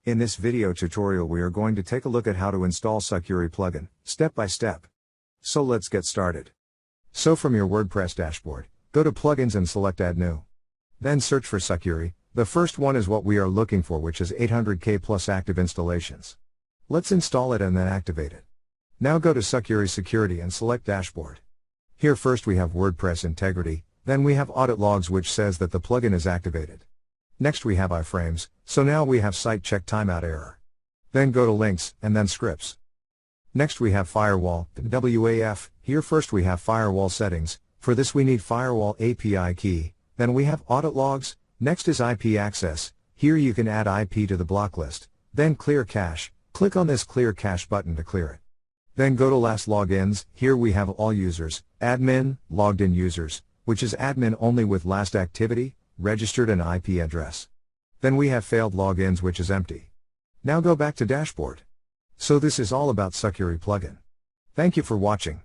In this video tutorial we are going to take a look at how to install Sucuri plugin, step by step. So let's get started. So from your WordPress dashboard, go to Plugins and select Add New. Then search for Sucuri. The first one is what we are looking for, which is 800k plus active installations. Let's install it and then activate it. Now go to Sucuri Security and select Dashboard. Here first we have WordPress Integrity, then we have Audit Logs which says that the plugin is activated. Next we have iframes, so now we have Site Check Timeout Error. Then go to Links, and then Scripts. Next we have Firewall, WAF, here first we have Firewall Settings, for this we need Firewall API Key, then we have Audit Logs, next is IP Access, here you can add IP to the block list, then Clear Cache, click on this Clear Cache button to clear it. Then go to Last Logins, here we have all users, admin, logged in users, which is admin only with last activity, registered and IP address. Then we have failed logins which is empty. Now go back to dashboard. So this is all about Sucuri plugin. Thank you for watching.